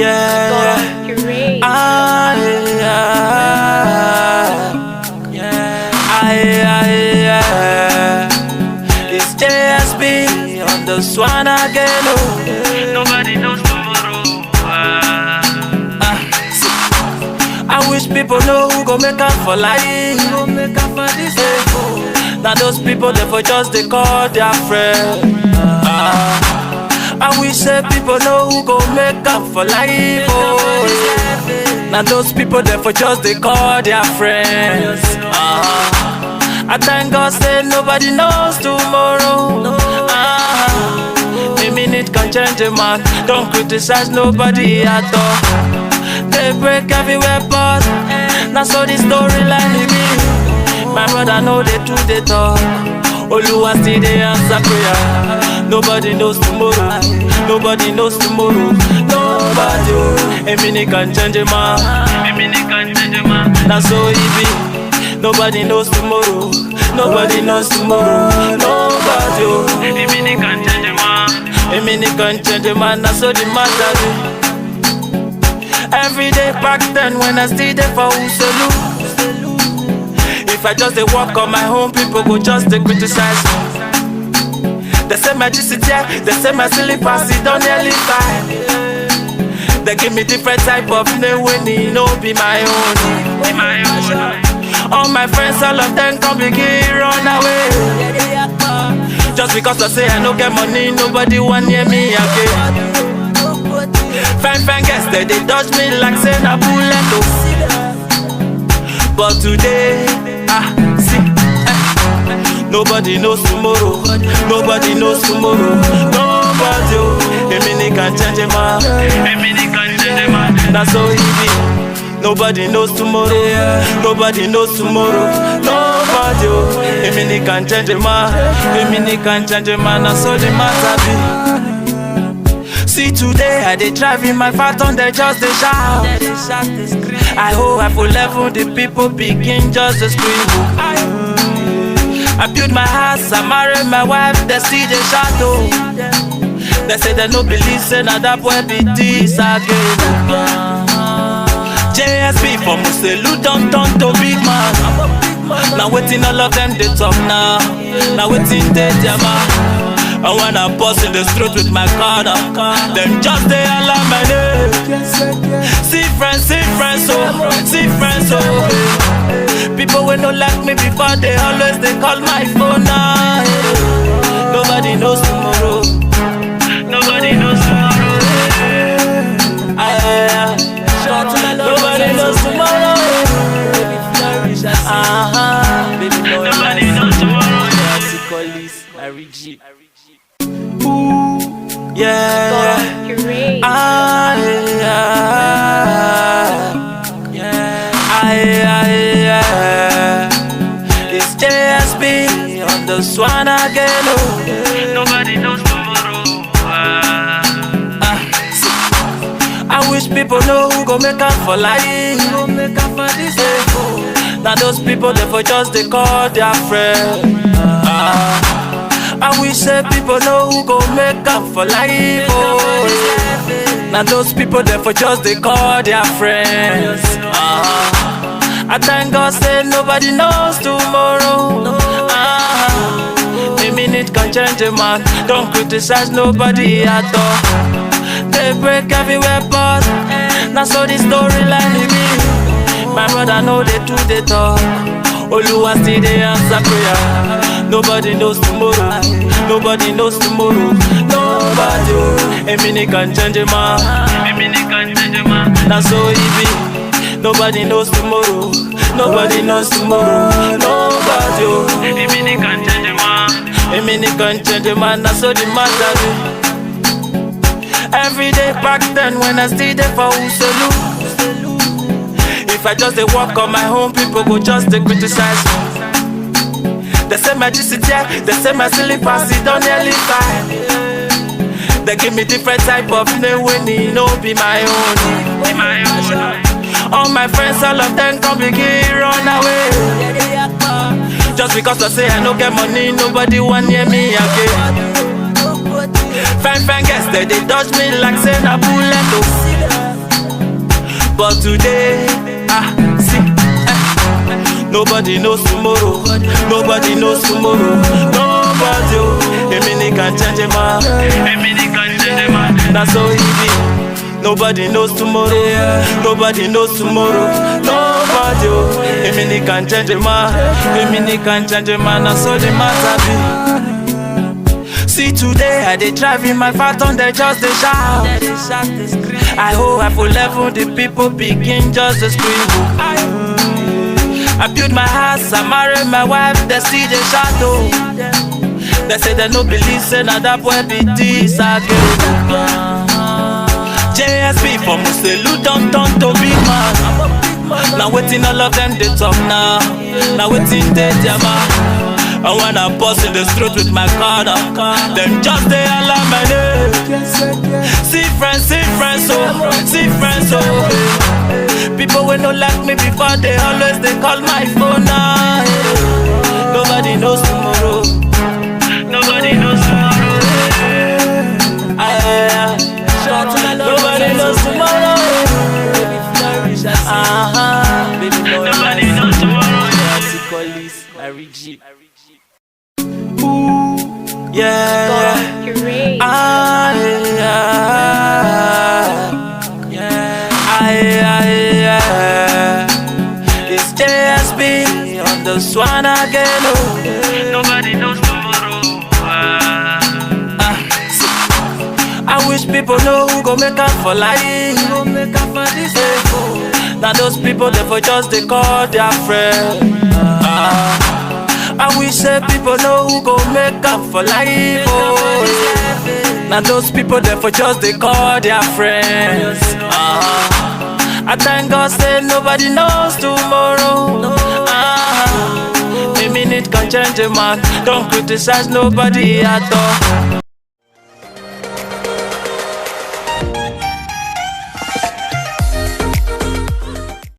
Yeah. It's JSB on the swan again. Nobody knows tomorrow. I wish people know who go make up for life. Now those people they for just they call their friend. I wish say people know who go make up for life. Now those people they for just they call their friends. I thank God say nobody knows tomorrow. A minute can change a man. Don't criticize nobody at all. They break everywhere but now so the storyline is me. My brother know they do the talk. Oluwa still they answer prayer. Nobody knows tomorrow. Nobody knows tomorrow. Nobody. A minute can change a man. A minute can change a man. That's so easy. Nobody knows tomorrow. Nobody knows tomorrow. Nobody. A minute can change a man. A minute can change a man. That's so the matter. Every day back then when I stayed there for Uselu. If I just walk on my home, people go just criticize me. They say my GCT, they say my slippers, it don't nearly fine. They give me different type of name when it no be my own. Be my own. All my friends, all of them come begin run away. Just because I say I no get money, nobody want near me again. Fine girls, they dodge me like say na bullet. But today, see, nobody knows tomorrow. Nobody knows tomorrow. Nobody, a minute can change a man. A minute can change a man. That's so easy. Nobody knows tomorrow. Nobody knows tomorrow. Nobody, a minute can change a man. A minute can change a man. That's all the matter be. See today I dey drive in my phantom, they just dey shout. I hope I full level, the people begin just to scream. I build my house, I marry my wife, they see the shadow. They say they no believe, say now that boy be this again. JSB for Muselu don't turn to big man. Now waiting all of them they talk now. Now waiting they jama. And when I bust in the street with my car, them just they alarm my name. See friends, oh. People will not like me before, they always they call my phone now. Nobody knows tomorrow. Nobody knows tomorrow. Nobody knows tomorrow. Nobody knows tomorrow. It's JSB on the swan again. Nobody knows tomorrow. I wish people know who go make up for life. Now those people they for just they call their friend. I wish say people know who go make up for life. Now those people they for just they call their friends. I thank God say nobody knows tomorrow. A minute can change a man. Don't criticize nobody at all. They break everywhere but now so the storyline is me. My brother know they do the talk. Oluwa still they answer prayer. Nobody knows tomorrow. Nobody knows tomorrow. Nobody. A minute can change a man. A minute can change a man. That's so easy. Nobody knows tomorrow. Nobody knows tomorrow. Nobody. A minute can change a man. A minute can change a man. That's all the matter be. Every day back then when I stayed there for Uselu. If I just walk on my home, people go just criticize me. They say my GCT, they say my slippers, it don't nearly fine. They give me different type of name when it no be my own. Be my own. All my friends, all of them come begin run away. Just because I say I no get money, nobody want near me again. Fine girls, they dodge me like say na bullet. But today, see, nobody knows tomorrow. Nobody knows tomorrow. Nobody, oh, a minute can change a man. A minute can change a man. That's so easy. Nobody knows tomorrow. Nobody knows tomorrow. Nobody, oh, a minute can change a man. A minute can change a man. That's all the matter be. See today I dey drive in my phantom, they just dey shout. I hope I full level, the people begin just to scream. I build my house, I marry my wife, they see the shadow. They say they no believe, say na that boy be this again. JSP for Muselu don't turn to big man. Now waiting all of them they talk now. Now waiting they jama. And when I bust in the street with my car, them just they alarm my name. See friends, oh, see friends, oh. People will not like me before, they always they call my phone now. Nobody knows tomorrow. Nobody knows tomorrow. Nobody knows tomorrow. Nobody knows tomorrow. Yeah. It's JSB on the swan again. Nobody knows tomorrow. I wish people know who go make up for life. Now those people they for just they call their friend. I wish say people know who go make up for life. Now those people they for just they call their friends. I thank God say nobody knows tomorrow. A minute can change a man. Don't criticize nobody at all.